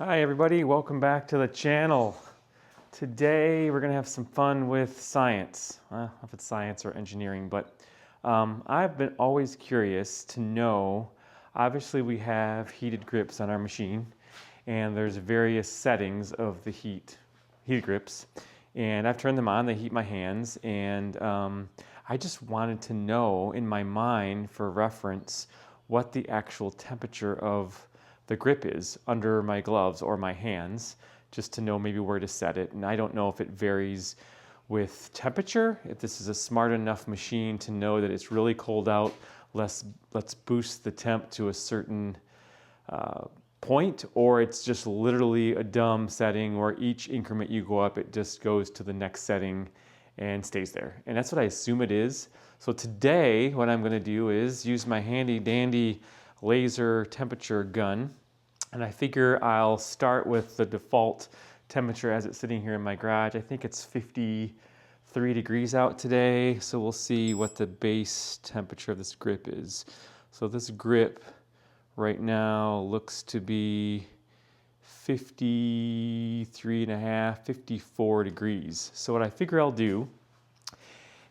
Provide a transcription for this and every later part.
Hi everybody, welcome back to the channel. Today we're gonna have some fun with science. I don't know if it's science or engineering, but I've been always curious to know, obviously we have heated grips on our machine and there's various settings of the heated grips, and I've turned them on, they heat my hands, and I just wanted to know in my mind for reference what the actual temperature of the grip is under my gloves or my hands, just to know maybe where to set it. And I don't know if it varies with temperature, if this is a smart enough machine to know that it's really cold out, let's boost the temp to a certain point, or it's just literally a dumb setting where each increment you go up, it just goes to the next setting and stays there. And that's what I assume it is. So today, what I'm gonna do is use my handy dandy laser temperature gun. And I figure I'll start with the default temperature as it's sitting here in my garage. I think it's 53 degrees out today. So we'll see what the base temperature of this grip is. So this grip right now looks to be 53 and a half, 54 degrees. So what I figure I'll do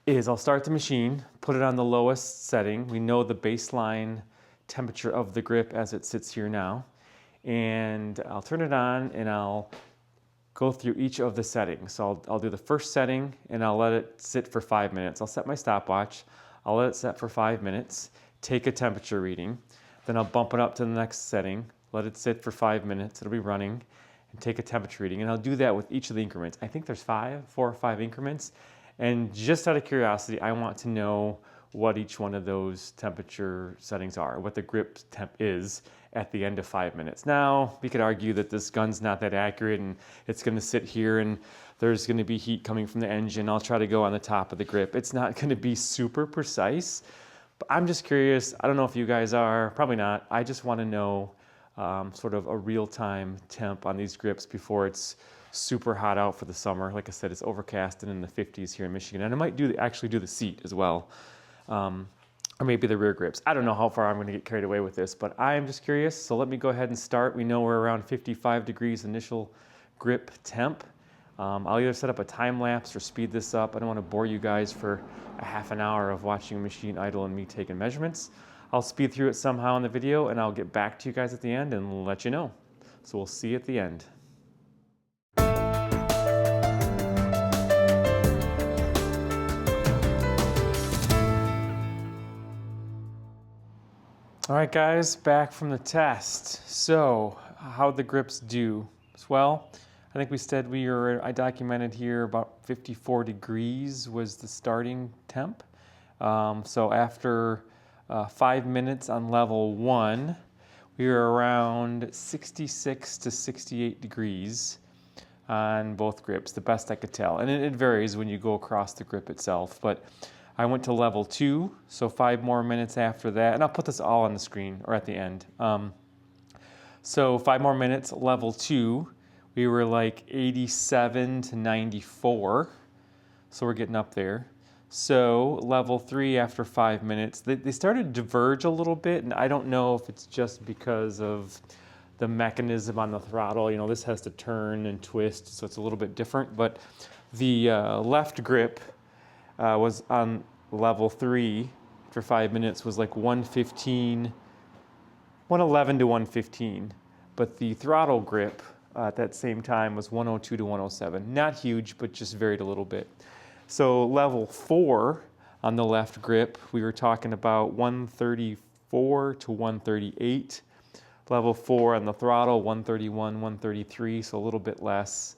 is I'll start the machine, put it on the lowest setting. We know the baseline temperature of the grip as it sits here now. And I'll turn it on and I'll go through each of the settings. So I'll do the first setting and I'll let it sit for 5 minutes. I'll set my stopwatch, I'll let it set for 5 minutes, take a temperature reading, then I'll bump it up to the next setting, let it sit for 5 minutes, it'll be running, and take a temperature reading. And I'll do that with each of the increments. I think there's 4 or 5 increments. And just out of curiosity, I want to know what each one of those temperature settings are, what the grip temp is at the end of 5 minutes. Now, we could argue that this gun's not that accurate and it's gonna sit here and there's gonna be heat coming from the engine. I'll try to go on the top of the grip. It's not gonna be super precise, but I'm just curious. I don't know if you guys are, probably not. I just wanna know sort of a real-time temp on these grips before it's super hot out for the summer. Like I said, it's overcast and in the 50s here in Michigan. And I might actually do the seat as well. Or maybe the rear grips. I don't know how far I'm gonna get carried away with this, but I am just curious. So let me go ahead and start. We know we're around 55 degrees initial grip temp. I'll either set up a time lapse or speed this up. I don't wanna bore you guys for a half an hour of watching a machine idle and me taking measurements. I'll speed through it somehow in the video and I'll get back to you guys at the end and let you know. So we'll see you at the end. All right, guys, back from the test. So, how'd the grips do? Well, I think we said I documented here about 54 degrees was the starting temp. So after 5 minutes on level 1, we were around 66 to 68 degrees on both grips, the best I could tell. And it varies when you go across the grip itself, but I went to level 2, so 5 more minutes after that, and I'll put this all on the screen or at the end. So 5 more minutes, level 2, we were like 87 to 94, so we're getting up there. So level 3 after 5 minutes, they started to diverge a little bit, and I don't know if it's just because of the mechanism on the throttle. You know, this has to turn and twist, so it's a little bit different, but the left grip was on level 3 for 5 minutes was like 111 to 115. But the throttle grip at that same time was 102 to 107. Not huge, but just varied a little bit. So level 4 on the left grip, we were talking about 134 to 138. Level 4 on the throttle, 131, 133, so a little bit less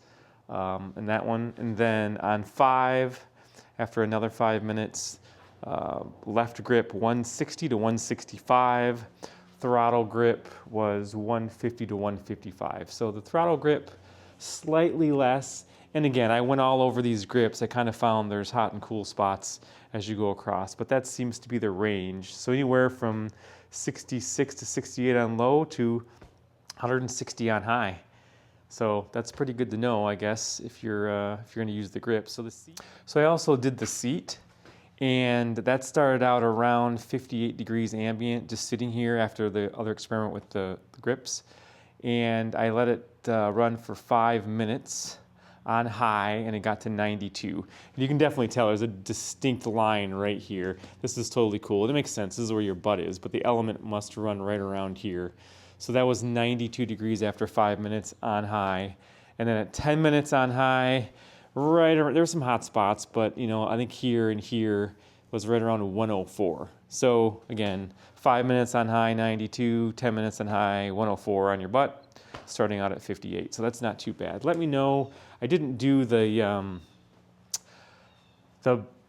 in that one. And then on 5, after another 5 minutes, left grip 160 to 165, throttle grip was 150 to 155. So the throttle grip, slightly less. And again, I went all over these grips. I kind of found there's hot and cool spots as you go across, but that seems to be the range. So anywhere from 66 to 68 on low to 160 on high. So that's pretty good to know, I guess, if you're going to use the grip. So I also did the seat, and that started out around 58 degrees ambient, just sitting here after the other experiment with the grips. and I let it run for 5 minutes on high, and it got to 92. And you can definitely tell there's a distinct line right here. This is totally cool. It makes sense. This is where your butt is, but the element must run right around here. So that was 92 degrees after 5 minutes on high. And then at 10 minutes on high, right around, there were some hot spots, but you know, I think here and here was right around 104. So again, 5 minutes on high, 92, 10 minutes on high, 104 on your butt, starting out at 58. So that's not too bad. Let me know. I didn't do the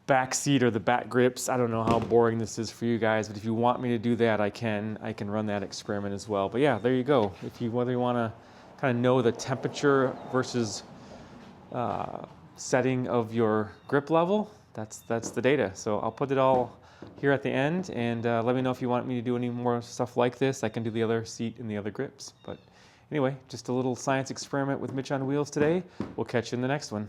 back seat or the back grips. I don't know how boring this is for you guys, but if you want me to do that, I can run that experiment as well. But yeah, there you go. Whether you want to kind of know the temperature versus setting of your grip level, that's the data. So I'll put it all here at the end, and let me know if you want me to do any more stuff like this. I can do the other seat and the other grips. But anyway, just a little science experiment with Mitch on Wheels today. We'll catch you in the next one.